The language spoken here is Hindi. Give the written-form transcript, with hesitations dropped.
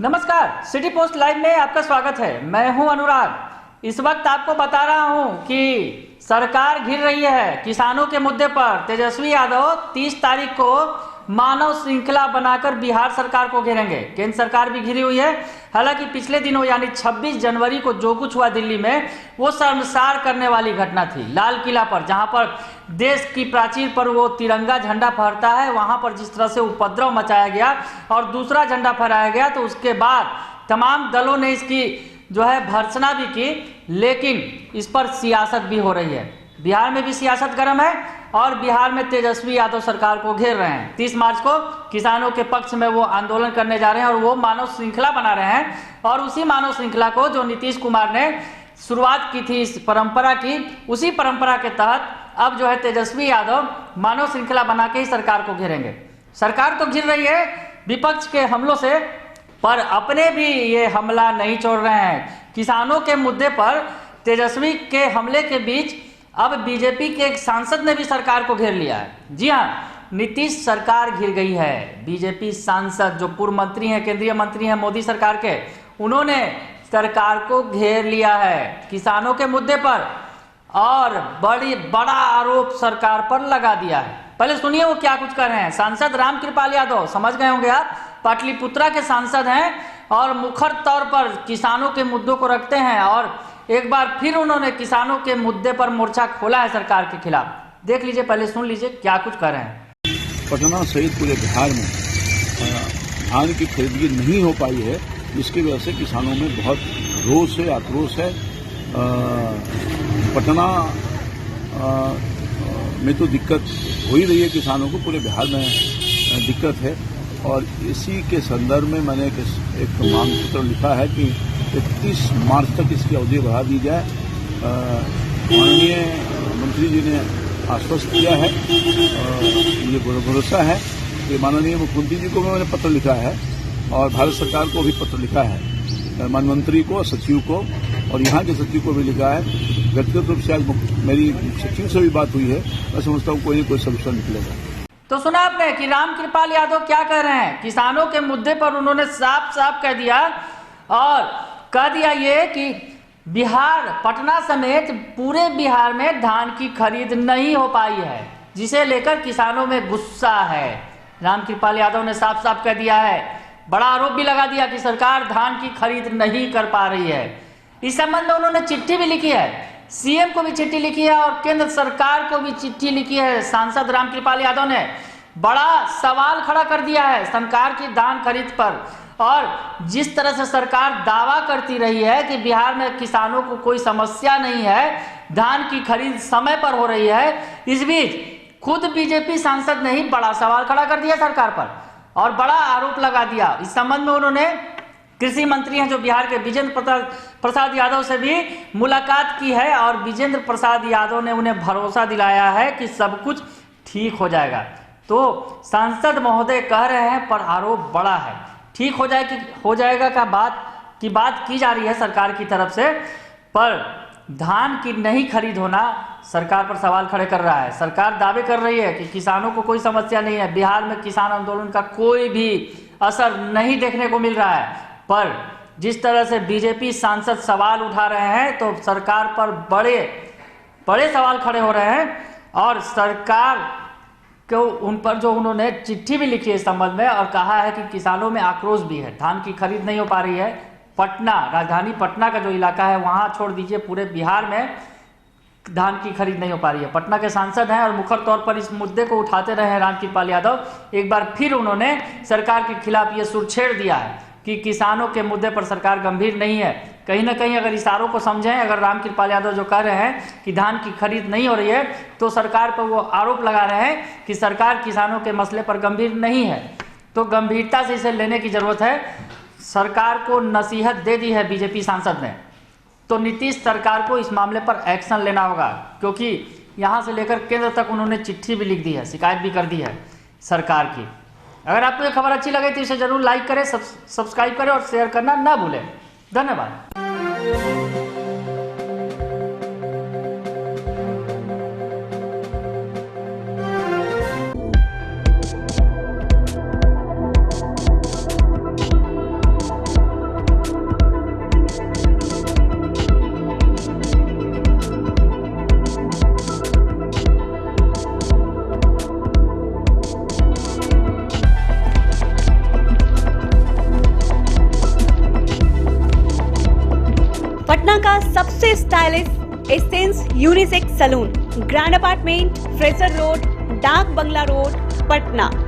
नमस्कार, सिटी पोस्ट लाइव में आपका स्वागत है। मैं हूं अनुराग। इस वक्त आपको बता रहा हूं कि सरकार घिर रही है किसानों के मुद्दे पर। तेजस्वी यादव 30 तारीख को मानव श्रृंखला बनाकर बिहार सरकार को घेरेंगे। केंद्र सरकार भी घिरी हुई है। हालांकि पिछले दिनों यानी 26 जनवरी को जो कुछ हुआ दिल्ली में, वो शर्मसार करने वाली घटना थी। लाल किला पर, जहां पर देश की प्राचीर पर वो तिरंगा झंडा फहरता है, वहां पर जिस तरह से उपद्रव मचाया गया और दूसरा झंडा फहराया गया, तो उसके बाद तमाम दलों ने इसकी जो है भर्त्सना भी की। लेकिन इस पर सियासत भी हो रही है। बिहार में भी सियासत गर्म है और बिहार में तेजस्वी यादव सरकार को घेर रहे हैं। 30 मार्च को किसानों के पक्ष में वो आंदोलन करने जा रहे हैं और वो मानव श्रृंखला बना रहे हैं। और उसी मानव श्रृंखला को जो नीतीश कुमार ने शुरुआत की थी इस परंपरा की, उसी परंपरा के तहत अब जो है तेजस्वी यादव मानव श्रृंखला बना के ही सरकार को घेरेंगे। सरकार तो घिर रही है विपक्ष के हमलों से, पर अपने भी ये हमला नहीं छोड़ रहे हैं। किसानों के मुद्दे पर तेजस्वी के हमले के बीच अब बीजेपी के एक सांसद ने भी सरकार को घेर लिया है। जी हाँ, नीतीश सरकार घिर गई है। बीजेपी सांसद जो पूर्व मंत्री हैं, केंद्रीय मंत्री हैं मोदी सरकार के, उन्होंने सरकार को घेर लिया है किसानों के मुद्दे पर और बड़ा आरोप सरकार पर लगा दिया है। पहले सुनिए वो क्या कुछ कर रहे हैं। सांसद रामकृपाल यादव, समझ गए होंगे आप, पाटलिपुत्रा के सांसद हैं और मुखर तौर पर किसानों के मुद्दों को रखते हैं और एक बार फिर उन्होंने किसानों के मुद्दे पर मोर्चा खोला है सरकार के खिलाफ। देख लीजिए, पहले सुन लीजिए क्या कुछ कर रहे हैं। पटना सहित पूरे बिहार में धान की खरीदी नहीं हो पाई है, जिसकी वजह से किसानों में बहुत रोष है, आक्रोश है। पटना में तो दिक्कत हो ही रही है किसानों को, पूरे बिहार में दिक्कत है। और इसी के संदर्भ में मैंने एक मांग पत्र लिखा है कि 31 मार्च तक इसकी अवधि बढ़ा दी जाए। माननीय मंत्री जी ने आश्वस्त किया है, ये भरोसा है कि माननीय मुख्यमंत्री जी को मैंने पत्र लिखा है और भारत सरकार को भी पत्र लिखा है, वन मंत्री को, सचिव को और यहाँ के सचिव को भी लिखा है। व्यक्तिगत रूप से आज मेरी सचिव से भी बात हुई है। मैं समझता हूँ कोई न कोई सलूशन निकलेगा। तो सुना आपने कि रामकृपाल यादव क्या कह रहे हैं। किसानों के मुद्दे पर उन्होंने साफ साफ कह दिया और कह दिया ये कि बिहार, पटना समेत पूरे बिहार में धान की खरीद नहीं हो पाई है, जिसे लेकर किसानों में गुस्सा है। रामकृपाल यादव ने साफ साफ कह दिया है, बड़ा आरोप भी लगा दिया कि सरकार धान की खरीद नहीं कर पा रही है। इस संबंध में उन्होंने चिट्ठी भी लिखी है, सीएम को भी चिट्ठी लिखी है और केंद्र सरकार को भी चिट्ठी लिखी है। सांसद रामकृपाल यादव ने बड़ा सवाल खड़ा कर दिया है सरकार की धान खरीद पर। और जिस तरह से सरकार दावा करती रही है कि बिहार में किसानों को कोई समस्या नहीं है, धान की खरीद समय पर हो रही है, इस बीच खुद बीजेपी सांसद ने ही बड़ा सवाल खड़ा कर दिया सरकार पर और बड़ा आरोप लगा दिया। इस संबंध में उन्होंने कृषि मंत्री हैं जो बिहार के विजेंद्र प्रसाद यादव से भी मुलाकात की है और विजेंद्र प्रसाद यादव ने उन्हें भरोसा दिलाया है कि सब कुछ ठीक हो जाएगा। तो सांसद महोदय कह रहे हैं पर आरोप बड़ा है। ठीक हो जाएगा का बात की जा रही है सरकार की तरफ से, पर धान की नहीं खरीद होना सरकार पर सवाल खड़े कर रहा है। सरकार दावे कर रही है कि किसानों को कोई समस्या नहीं है, बिहार में किसान आंदोलन का कोई भी असर नहीं देखने को मिल रहा है। पर जिस तरह से बीजेपी सांसद सवाल उठा रहे हैं तो सरकार पर बड़े सवाल खड़े हो रहे हैं और सरकार को उन पर जो उन्होंने चिट्ठी भी लिखी है इस संबंध में और कहा है कि किसानों में आक्रोश भी है, धान की खरीद नहीं हो पा रही है। पटना, राजधानी पटना का जो इलाका है वहां छोड़ दीजिए, पूरे बिहार में धान की खरीद नहीं हो पा रही है। पटना के सांसद हैं और मुखर तौर पर इस मुद्दे को उठाते रहे हैं रामकृपाल यादव। एक बार फिर उन्होंने सरकार के खिलाफ ये सुर छेड़ दिया है कि किसानों के मुद्दे पर सरकार गंभीर नहीं है। कहीं ना कहीं अगर इशारों को समझें, अगर रामकृपाल यादव जो कह रहे हैं कि धान की खरीद नहीं हो रही है, तो सरकार पर वो आरोप लगा रहे हैं कि सरकार किसानों के मसले पर गंभीर नहीं है। तो गंभीरता से इसे लेने की जरूरत है। सरकार को नसीहत दे दी है बीजेपी सांसद ने, तो नीतीश सरकार को इस मामले पर एक्शन लेना होगा, क्योंकि यहाँ से लेकर केंद्र तक उन्होंने चिट्ठी भी लिख दी है, शिकायत भी कर दी है सरकार की। अगर आपको ये खबर अच्छी लगे तो इसे जरूर लाइक करें, सब्सक्राइब करें और शेयर करना ना भूलें। धन्यवाद। पटना का सबसे stylish Essence unisex salon, grand apartment, Fraser road, Dak Bungalow road, Patna.